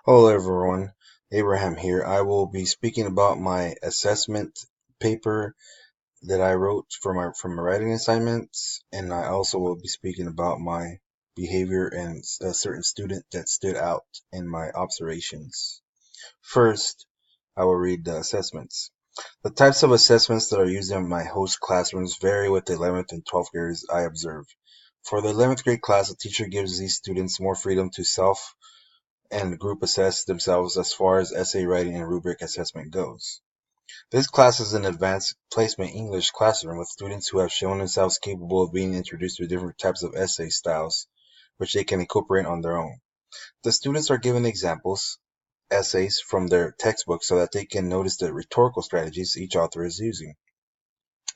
Hello everyone, Abraham here. I will be speaking about my assessment paper that I wrote for my writing assignments, and I also will be speaking about my behavior and a certain student that stood out in my observations. First, I will read the assessments. The types of assessments that are used in my host classrooms vary with the 11th and 12th graders I observe. For the 11th grade class, the teacher gives these students more freedom to self and group assess themselves as far as essay writing and rubric assessment goes. This class is an advanced placement English classroom with students who have shown themselves capable of being introduced to different types of essay styles, which they can incorporate on their own. The students are given examples, essays from their textbook so that they can notice the rhetorical strategies each author is using.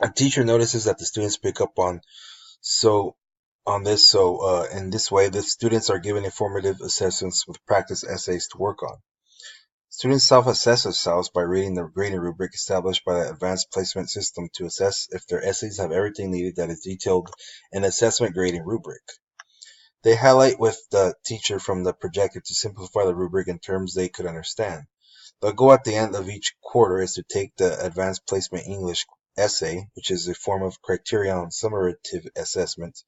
A teacher notices that the students pick up so in this way the students are given informative assessments with practice essays to work on. Students self-assess themselves by reading the grading rubric established by the Advanced Placement System to assess if their essays have everything needed that is detailed in the assessment grading rubric. They highlight with the teacher from the projector to simplify the rubric in terms they could understand. The goal at the end of each quarter is to take the Advanced Placement English essay, which is a form of criterion summative assessment,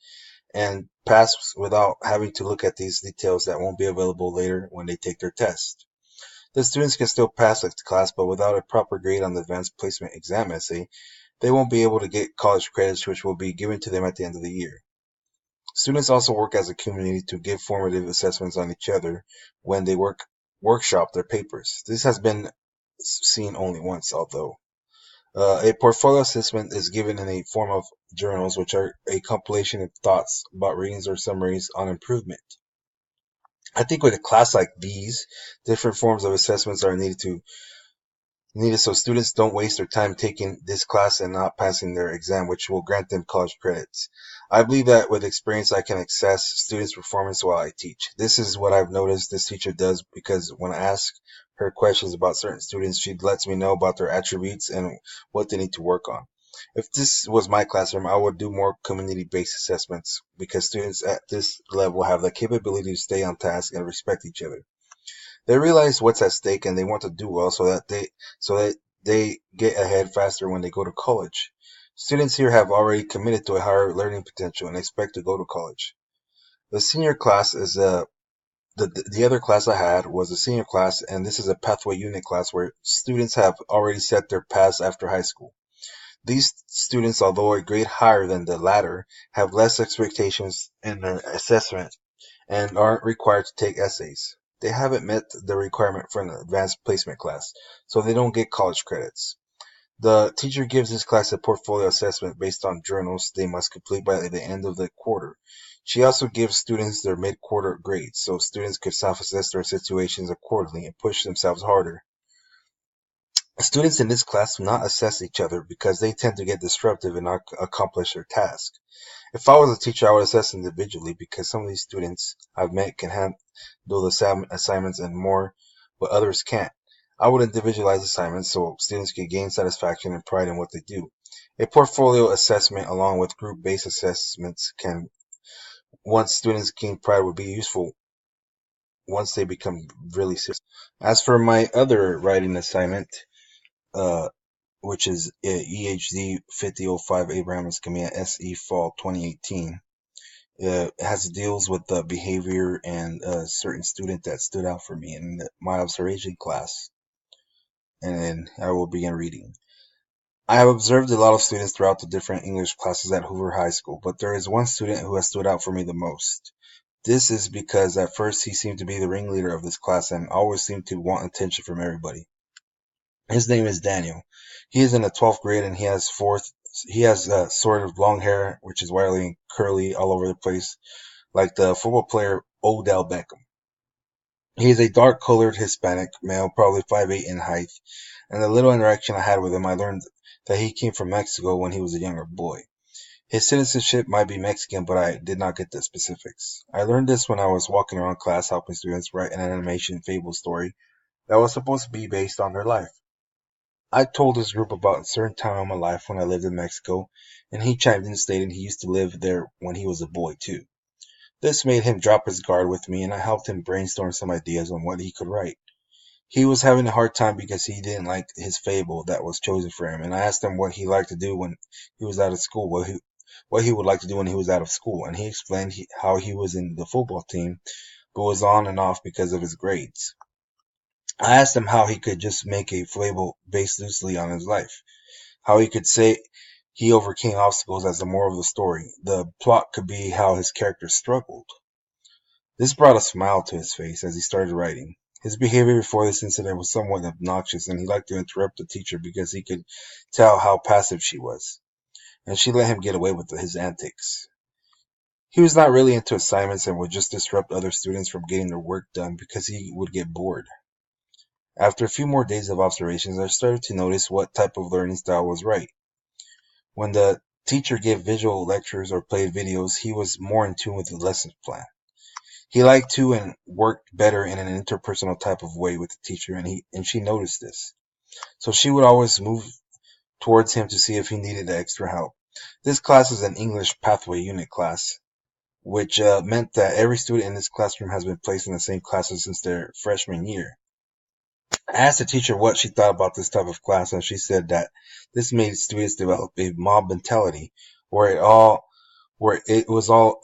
and pass without having to look at these details that won't be available later when they take their test. The students can still pass the class, but without a proper grade on the advanced placement exam essay, they won't be able to get college credits, which will be given to them at the end of the year. Students also work as a community to give formative assessments on each other when they workshop their papers. This has been seen only once, although. A portfolio assessment is given in a form of journals, which are a compilation of thoughts about readings or summaries on improvement. I think with a class like these, different forms of assessments are needed so students don't waste their time taking this class and not passing their exam, which will grant them college credits. I believe that with experience, I can assess students' performance while I teach. This is what I've noticed this teacher does because when I ask her questions about certain students, she lets me know about their attributes and what they need to work on. If this was my classroom, I would do more community-based assessments because students at this level have the capability to stay on task and respect each other. They realize what's at stake and they want to do well so that they get ahead faster when they go to college. Students here have already committed to a higher learning potential and expect to go to college. The senior class is the other class I had was a senior class, and this is a pathway unit class where students have already set their paths after high school. These students, although a grade higher than the latter, have less expectations in their assessment and aren't required to take essays. They haven't met the requirement for an advanced placement class, so they don't get college credits. The teacher gives this class a portfolio assessment based on journals they must complete by the end of the quarter. She also gives students their mid-quarter grades, so students could self-assess their situations accordingly and push themselves harder. Students in this class do not assess each other because they tend to get disruptive and not accomplish their task. If I was a teacher, I would assess individually because some of these students I've met can handle the assignments and more, but others can't. I would individualize assignments so students can gain satisfaction and pride in what they do. A portfolio assessment along with group-based assessments can, once students gain pride, would be useful once they become really serious. As for my other writing assignment, uh, which is EHD 5005 Abraham Escamilla SE Fall 2018. It has deals with the behavior and a certain student that stood out for me in my observation class. And then I will begin reading. I have observed a lot of students throughout the different English classes at Hoover High School, but there is one student who has stood out for me the most. This is because at first he seemed to be the ringleader of this class and always seemed to want attention from everybody. His name is Daniel. He is in the 12th grade and he has sort of long hair, which is wildly and curly all over the place, like the football player Odell Beckham. He is a dark-colored Hispanic male, probably 5'8" in height, and the little interaction I had with him, I learned that he came from Mexico when he was a younger boy. His citizenship might be Mexican, but I did not get the specifics. I learned this when I was walking around class helping students write an animation fable story that was supposed to be based on their life. I told this group about a certain time in my life when I lived in Mexico, and he chimed in stating he used to live there when he was a boy too. This made him drop his guard with me, and I helped him brainstorm some ideas on what he could write. He was having a hard time because he didn't like his fable that was chosen for him, and I asked him what he liked to do when he was out of school, what he would like to do when he was out of school, and he explained how he was in the football team, but was on and off because of his grades. I asked him how he could just make a fable based loosely on his life, how he could say he overcame obstacles as the moral of the story. The plot could be how his character struggled. This brought a smile to his face as he started writing. His behavior before this incident was somewhat obnoxious, and he liked to interrupt the teacher because he could tell how passive she was, and she let him get away with his antics. He was not really into assignments and would just disrupt other students from getting their work done because he would get bored. After a few more days of observations, I started to notice what type of learning style was right. When the teacher gave visual lectures or played videos, he was more in tune with the lesson plan. He liked to and worked better in an interpersonal type of way with the teacher, and she noticed this. So she would always move towards him to see if he needed extra help. This class is an English Pathway Unit class, which meant that every student in this classroom has been placed in the same classes since their freshman year. I asked the teacher what she thought about this type of class, and she said that this made students develop a mob mentality, where it was all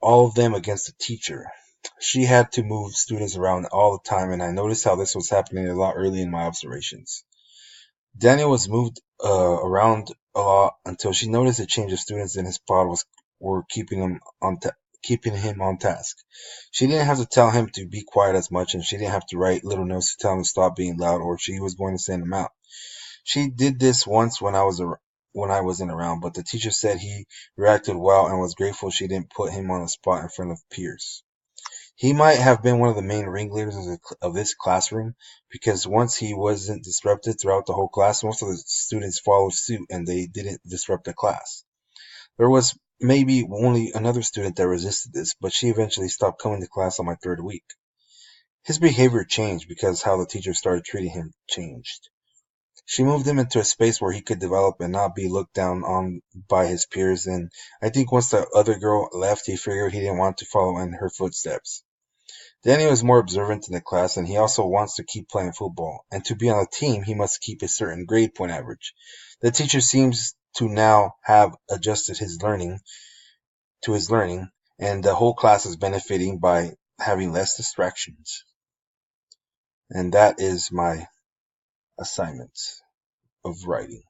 of them against the teacher. She had to move students around all the time, and I noticed how this was happening a lot early in my observations. Daniel was moved around a lot until she noticed a change of students in his pod were keeping him on task. She didn't have to tell him to be quiet as much, and she didn't have to write little notes to tell him to stop being loud or she was going to send him out. She did this once when I wasn't around, but the teacher said he reacted well and was grateful she didn't put him on the spot in front of peers. He might have been one of the main ringleaders of this classroom, because once he wasn't disrupted throughout the whole class, most of the students followed suit and they didn't disrupt the class. There was maybe only another student that resisted this, but she eventually stopped coming to class on my third week. His behavior changed because how the teacher started treating him changed. She moved him into a space where he could develop and not be looked down on by his peers, and I think once the other girl left, he figured he didn't want to follow in her footsteps. Danny was more observant in the class, and he also wants to keep playing football. And to be on the team, he must keep a certain grade point average. The teacher seems to now have adjusted his learning, and the whole class is benefiting by having less distractions. And that is my assignment of writing.